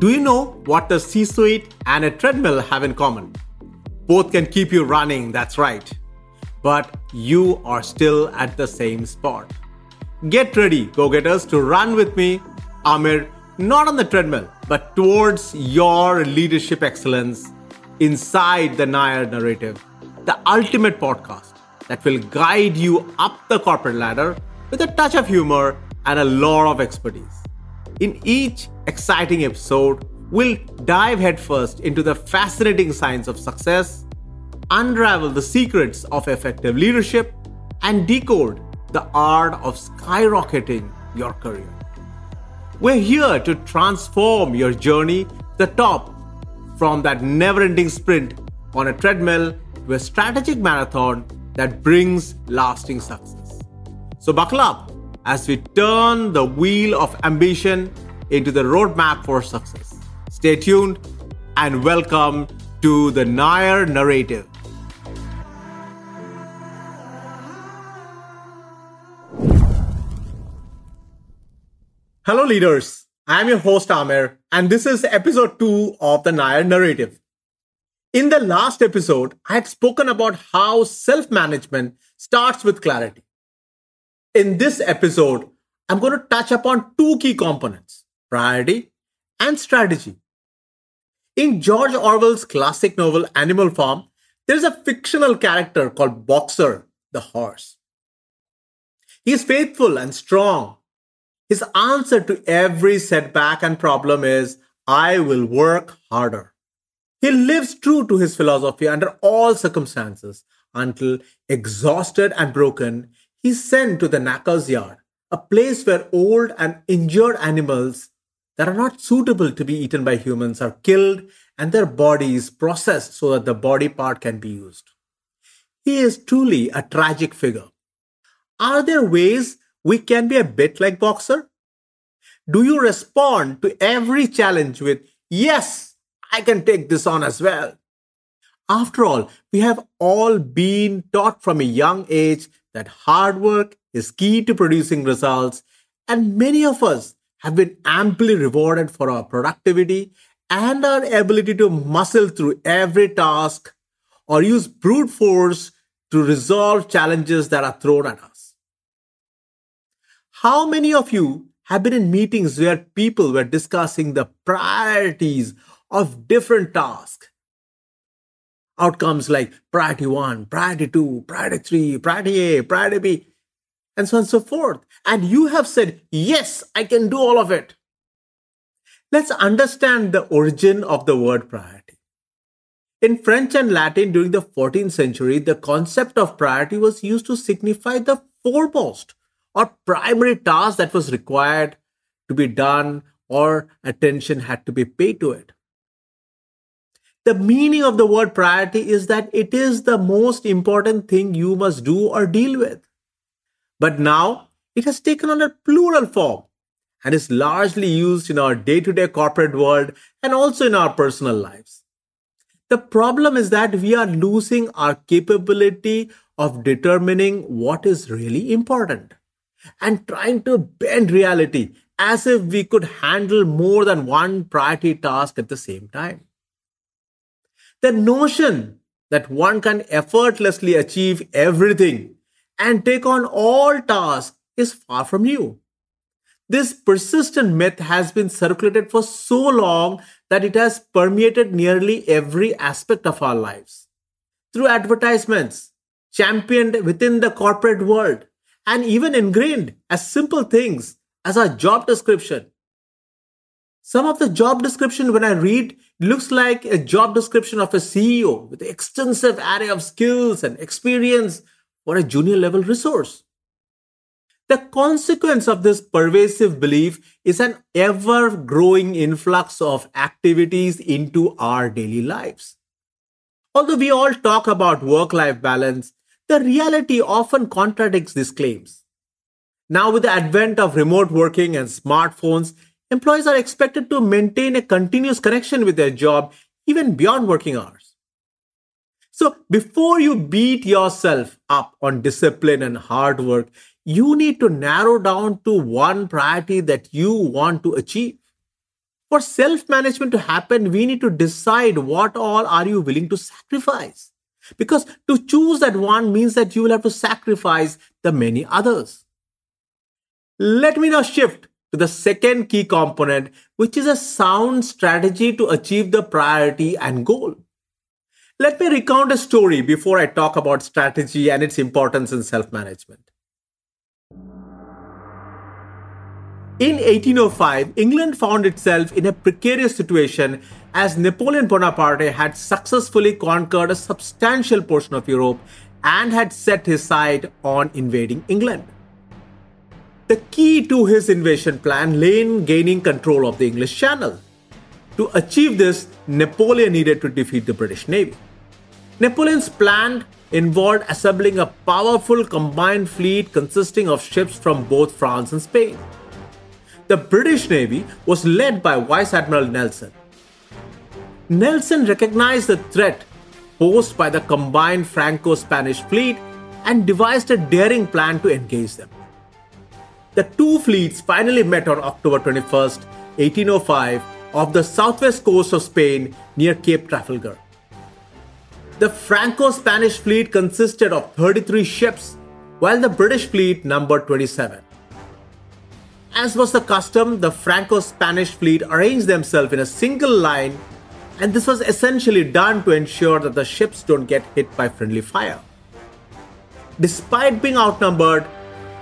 Do you know what a C-suite and a treadmill have in common? Both can keep you running, that's right. But you are still at the same spot. Get ready, go-getters, to run with me, Amir, not on the treadmill, but towards your leadership excellence inside the Nair narrative, the ultimate podcast that will guide you up the corporate ladder with a touch of humor and a lot of expertise. In each exciting episode, we'll dive headfirst into the fascinating science of success, unravel the secrets of effective leadership, and decode the art of skyrocketing your career. We're here to transform your journey to the top from that never-ending sprint on a treadmill to a strategic marathon that brings lasting success. So buckle up as we turn the wheel of ambition into the roadmap for success. Stay tuned and welcome to the Nair narrative. Hello leaders, I am your host Amir and this is episode 2 of the Nair narrative. In the last episode, I had spoken about how self-management starts with clarity. In this episode, I'm going to touch upon 2 key components, priority and strategy. In George Orwell's classic novel Animal Farm, there is a fictional character called Boxer, the horse. He is faithful and strong. His answer to every setback and problem is, I will work harder. He lives true to his philosophy under all circumstances until, exhausted and broken, he's sent to the knacker's yard, a place where old and injured animals that are not suitable to be eaten by humans are killed and their bodies processed so that the body part can be used. He is truly a tragic figure. Are there ways we can be a bit like Boxer? Do you respond to every challenge with, yes, I can take this on as well? After all, we have all been taught from a young age that hard work is key to producing results, and many of us have been amply rewarded for our productivity and our ability to muscle through every task or use brute force to resolve challenges that are thrown at us. How many of you have been in meetings where people were discussing the priorities of different tasks? Outcomes like priority 1, priority 2, priority 3, priority A, priority B, and so on and so forth. And you have said, yes, I can do all of it. Let's understand the origin of the word priority. In French and Latin during the 14th century, the concept of priority was used to signify the foremost or primary task that was required to be done or attention had to be paid to it. The meaning of the word priority is that it is the most important thing you must do or deal with. But now it has taken on a plural form and is largely used in our day-to-day corporate world and also in our personal lives. The problem is that we are losing our capability of determining what is really important and trying to bend reality as if we could handle more than one priority task at the same time. The notion that one can effortlessly achieve everything and take on all tasks is far from new. This persistent myth has been circulated for so long that it has permeated nearly every aspect of our lives. Through advertisements, championed within the corporate world, and even ingrained as simple things as our job description. Some of the job description when I read looks like a job description of a CEO with an extensive array of skills and experience for a junior level resource. The consequence of this pervasive belief is an ever-growing influx of activities into our daily lives. Although we all talk about work-life balance, the reality often contradicts these claims. Now, with the advent of remote working and smartphones, employees are expected to maintain a continuous connection with their job even beyond working hours. So, before you beat yourself up on discipline and hard work, you need to narrow down to one priority that you want to achieve. For self-management to happen, we need to decide what all are you willing to sacrifice. Because to choose that one means that you will have to sacrifice the many others. Let me now shift to the second key component, which is a sound strategy to achieve the priority and goal. Let me recount a story before I talk about strategy and its importance in self-management. In 1805, England found itself in a precarious situation as Napoleon Bonaparte had successfully conquered a substantial portion of Europe and had set his sight on invading England. The key to his invasion plan lay in gaining control of the English Channel. To achieve this, Napoleon needed to defeat the British Navy. Napoleon's plan involved assembling a powerful combined fleet consisting of ships from both France and Spain. The British Navy was led by Vice Admiral Nelson. Nelson recognized the threat posed by the combined Franco-Spanish fleet and devised a daring plan to engage them. The two fleets finally met on October 21st, 1805, off the southwest coast of Spain near Cape Trafalgar. The Franco-Spanish fleet consisted of 33 ships, while the British fleet numbered 27. As was the custom, the Franco-Spanish fleet arranged themselves in a single line, and this was essentially done to ensure that the ships don't get hit by friendly fire. Despite being outnumbered,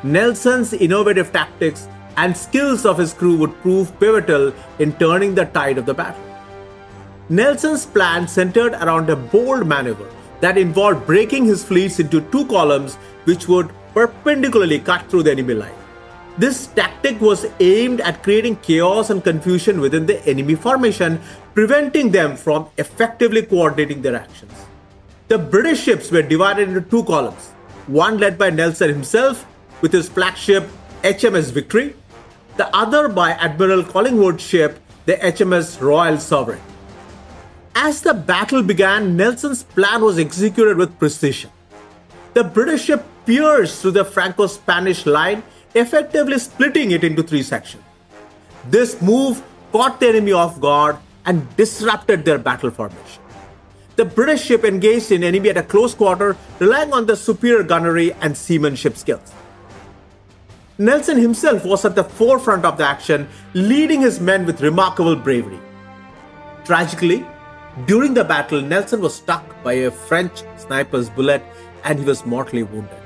Nelson's innovative tactics and skills of his crew would prove pivotal in turning the tide of the battle. Nelson's plan centered around a bold maneuver that involved breaking his fleets into two columns which would perpendicularly cut through the enemy line. This tactic was aimed at creating chaos and confusion within the enemy formation, preventing them from effectively coordinating their actions. The British ships were divided into two columns, one led by Nelson himself with his flagship HMS Victory, the other by Admiral Collingwood's ship, the HMS Royal Sovereign. As the battle began, Nelson's plan was executed with precision. The British ship pierced through the Franco-Spanish line, effectively splitting it into three sections. This move caught the enemy off guard and disrupted their battle formation. The British ship engaged in enemy at a close quarter, relying on their superior gunnery and seamanship skills. Nelson himself was at the forefront of the action, leading his men with remarkable bravery. Tragically, during the battle, Nelson was struck by a French sniper's bullet and he was mortally wounded.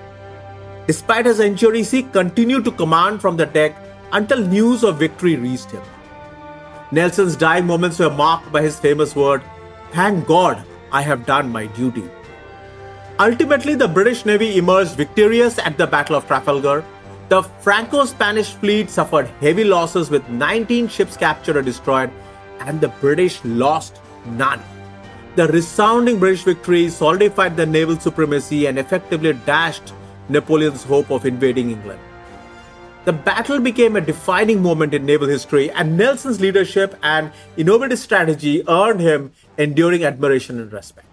Despite his injuries, he continued to command from the deck until news of victory reached him. Nelson's dying moments were marked by his famous word, "Thank God, I have done my duty." Ultimately, the British Navy emerged victorious at the Battle of Trafalgar. The Franco-Spanish fleet suffered heavy losses with 19 ships captured or destroyed, and the British lost none. The resounding British victory solidified their naval supremacy and effectively dashed Napoleon's hope of invading England. The battle became a defining moment in naval history, and Nelson's leadership and innovative strategy earned him enduring admiration and respect.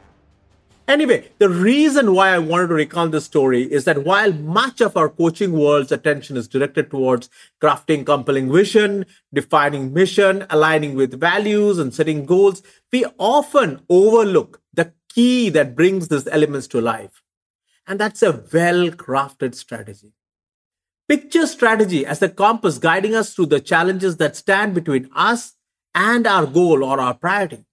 Anyway, the reason why I wanted to recount this story is that while much of our coaching world's attention is directed towards crafting compelling vision, defining mission, aligning with values, and setting goals, we often overlook the key that brings these elements to life. And that's a well-crafted strategy. Picture strategy as the compass guiding us through the challenges that stand between us and our goal or our priority.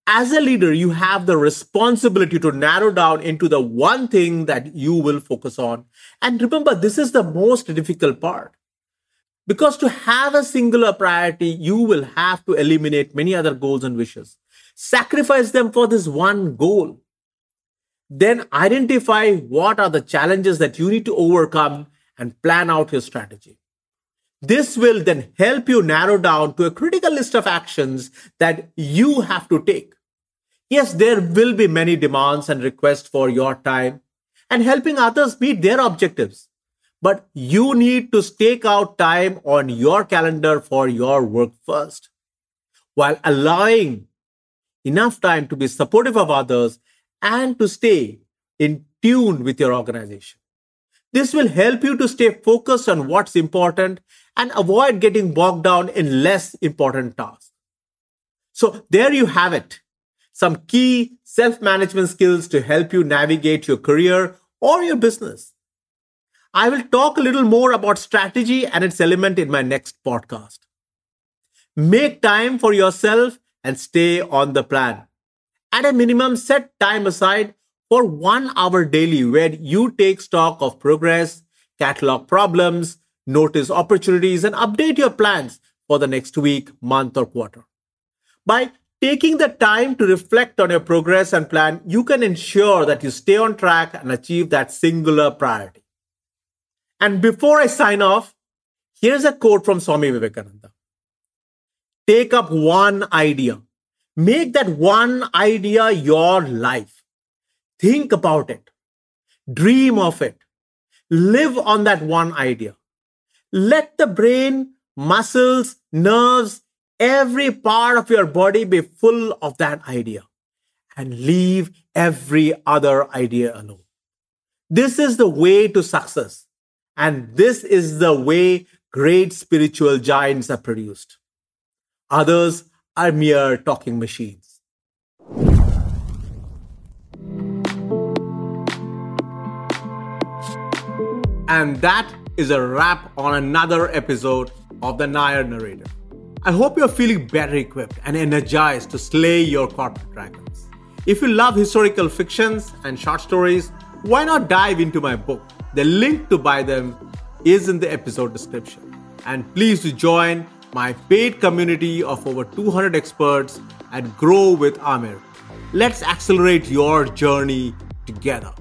As a leader, you have the responsibility to narrow down into the one thing that you will focus on. And remember, this is the most difficult part. Because to have a singular priority, you will have to eliminate many other goals and wishes. Sacrifice them for this one goal. Then identify what are the challenges that you need to overcome and plan out your strategy. This will then help you narrow down to a critical list of actions that you have to take. Yes, there will be many demands and requests for your time and helping others meet their objectives. But you need to stake out time on your calendar for your work first, while allowing enough time to be supportive of others and to stay in tune with your organization. This will help you to stay focused on what's important and avoid getting bogged down in less important tasks. So there you have it. Some key self-management skills to help you navigate your career or your business. I will talk a little more about strategy and its element in my next podcast. Make time for yourself and stay on the plan. At a minimum, set time aside for 1 hour daily where you take stock of progress, catalog problems, notice opportunities, and update your plans for the next week, month, or quarter. By taking the time to reflect on your progress and plan, you can ensure that you stay on track and achieve that singular priority. And before I sign off, here's a quote from Swami Vivekananda. Take up one idea. Make that one idea your life. Think about it. Dream of it. Live on that one idea. Let the brain, muscles, nerves, every part of your body be full of that idea. And leave every other idea alone. This is the way to success. And this is the way great spiritual giants are produced. Others are mere talking machines. And that is a wrap on another episode of the Nair Narrative. I hope you're feeling better equipped and energized to slay your corporate dragons. If you love historical fictions and short stories, why not dive into my book? The link to buy them is in the episode description. And please do join my paid community of over 200 experts and grow with Amir. Let's accelerate your journey together.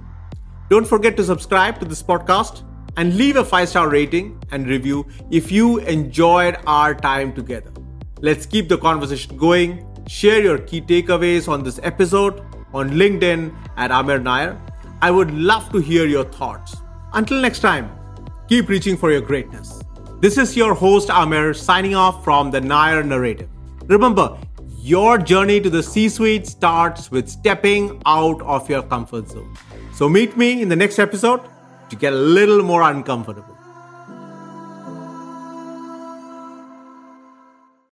Don't forget to subscribe to this podcast and leave a 5-star rating and review if you enjoyed our time together. Let's keep the conversation going. Share your key takeaways on this episode on LinkedIn at Amir Nair. I would love to hear your thoughts. Until next time, keep reaching for your greatness. This is your host Amir signing off from the Nair Narrative. Remember, your journey to the C-suite starts with stepping out of your comfort zone. So meet me in the next episode to get a little more uncomfortable.